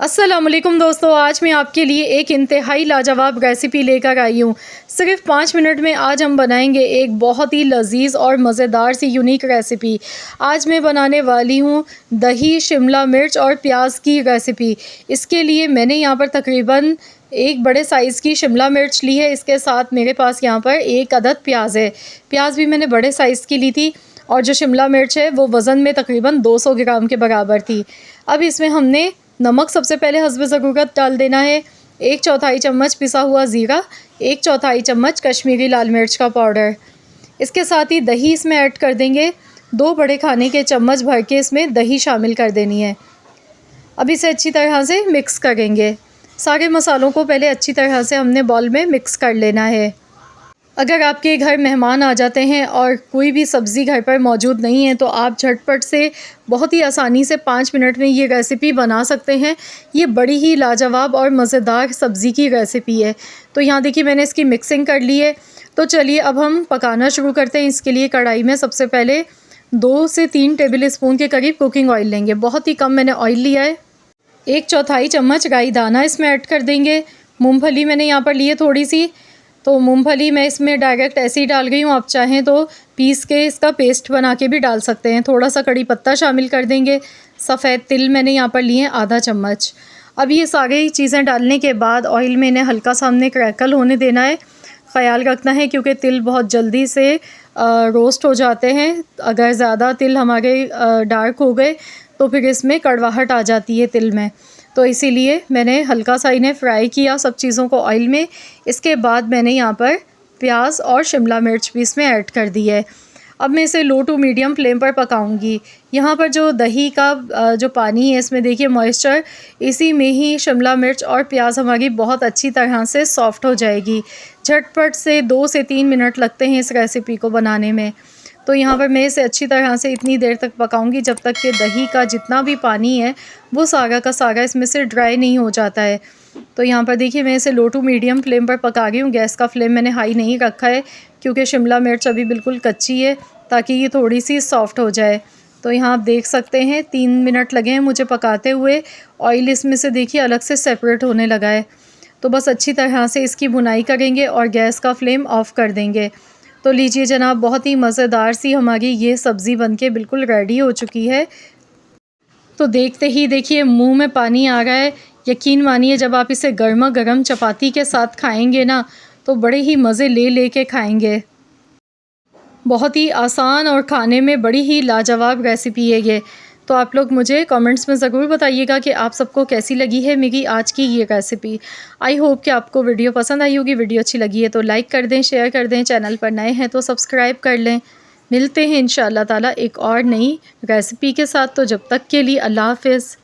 अस्सलाम वालेकुम दोस्तों, आज मैं आपके लिए एक इंतहाई लाजवाब रेसिपी लेकर आई हूँ। सिर्फ 5 मिनट में आज हम बनाएंगे एक बहुत ही लजीज और मज़ेदार सी यूनिक रेसिपी। आज मैं बनाने वाली हूँ दही, शिमला मिर्च और प्याज की रेसिपी। इसके लिए मैंने यहाँ पर तकरीबन एक बड़े साइज़ की शिमला मिर्च ली है। इसके साथ मेरे पास यहाँ पर एक अदद प्याज है। प्याज भी मैंने बड़े साइज़ की ली थी और जो शिमला मिर्च है वो वज़न में तकरीबन 200 ग्राम के बराबर थी। अब इसमें हमने नमक सबसे पहले हस्ब ज़रूरत डाल देना है। 1/4 चम्मच पिसा हुआ ज़ीरा, 1/4 चम्मच कश्मीरी लाल मिर्च का पाउडर। इसके साथ ही दही इसमें ऐड कर देंगे। 2 बड़े खाने के चम्मच भर के इसमें दही शामिल कर देनी है। अब इसे अच्छी तरह से मिक्स करेंगे। सारे मसालों को पहले अच्छी तरह से हमने बॉल में मिक्स कर लेना है। अगर आपके घर मेहमान आ जाते हैं और कोई भी सब्ज़ी घर पर मौजूद नहीं है तो आप झटपट से बहुत ही आसानी से 5 मिनट में ये रेसिपी बना सकते हैं। ये बड़ी ही लाजवाब और मज़ेदार सब्ज़ी की रेसिपी है। तो यहाँ देखिए मैंने इसकी मिक्सिंग कर ली है। तो चलिए अब हम पकाना शुरू करते हैं। इसके लिए कढ़ाई में सबसे पहले 2 से 3 टेबल स्पून के करीब कुकिंग ऑयल लेंगे। बहुत ही कम मैंने ऑयल लिया है। 1/4 चम्मच राई दाना इसमें ऐड कर देंगे। मूँगफली मैंने यहाँ पर ली है थोड़ी सी, तो मूंगफली मैं इसमें डायरेक्ट ऐसे ही डाल गई हूँ। आप चाहें तो पीस के इसका पेस्ट बना के भी डाल सकते हैं। थोड़ा सा कड़ी पत्ता शामिल कर देंगे। सफ़ेद तिल मैंने यहाँ पर लिए हैं आधा चम्मच। अब ये सारी चीज़ें डालने के बाद ऑयल में इन्हें हल्का सा हमने क्रैकल होने देना है। ख़याल रखना है क्योंकि तिल बहुत जल्दी से रोस्ट हो जाते हैं। अगर ज़्यादा तिल हमारे डार्क हो गए तो फिर इसमें कड़वाहट आ जाती है तिल में। तो इसीलिए मैंने हल्का सा इन्हें फ्राई किया सब चीज़ों को ऑयल में। इसके बाद मैंने यहाँ पर प्याज और शिमला मिर्च भी इसमें ऐड कर दी है। अब मैं इसे लो टू मीडियम फ्लेम पर पकाऊंगी। यहाँ पर जो दही का जो पानी है इसमें देखिए मॉइस्चर, इसी में ही शिमला मिर्च और प्याज हमारी बहुत अच्छी तरह से सॉफ़्ट हो जाएगी। झटपट से 2 से 3 मिनट लगते हैं इस रेसिपी को बनाने में। तो यहाँ पर मैं इसे अच्छी तरह से इतनी देर तक पकाऊंगी जब तक कि दही का जितना भी पानी है वो सारा का सारा इसमें से ड्राई नहीं हो जाता है। तो यहाँ पर देखिए मैं इसे लो टू मीडियम फ्लेम पर पका रही हूँ। गैस का फ्लेम मैंने हाई नहीं रखा है क्योंकि शिमला मिर्च अभी बिल्कुल कच्ची है, ताकि ये थोड़ी सी सॉफ़्ट हो जाए। तो यहाँ आप देख सकते हैं 3 मिनट लगे हैं मुझे पकाते हुए। ऑयल इसमें से देखिए अलग से सेपरेट होने लगा है। तो बस अच्छी तरह से इसकी भुनाई करेंगे और गैस का फ्लेम ऑफ़ कर देंगे। तो लीजिए जनाब, बहुत ही मज़ेदार सी हमारी ये सब्ज़ी बनके बिल्कुल रेडी हो चुकी है। तो देखते ही देखिए मुंह में पानी आ रहा है। यकीन मानिए जब आप इसे गर्मा गर्म चपाती के साथ खाएंगे ना तो बड़े ही मज़े ले के खाएंगे। बहुत ही आसान और खाने में बड़ी ही लाजवाब रेसिपी है ये। तो आप लोग मुझे कमेंट्स में ज़रूर बताइएगा कि आप सबको कैसी लगी है मेरी आज की ये रेसिपी। आई होप कि आपको वीडियो पसंद आई होगी। वीडियो अच्छी लगी है तो लाइक कर दें, शेयर कर दें। चैनल पर नए हैं तो सब्सक्राइब कर लें। मिलते हैं इंशाअल्लाह ताला एक और नई रेसिपी के साथ। तो जब तक के लिए अल्लाह हाफ़िज़।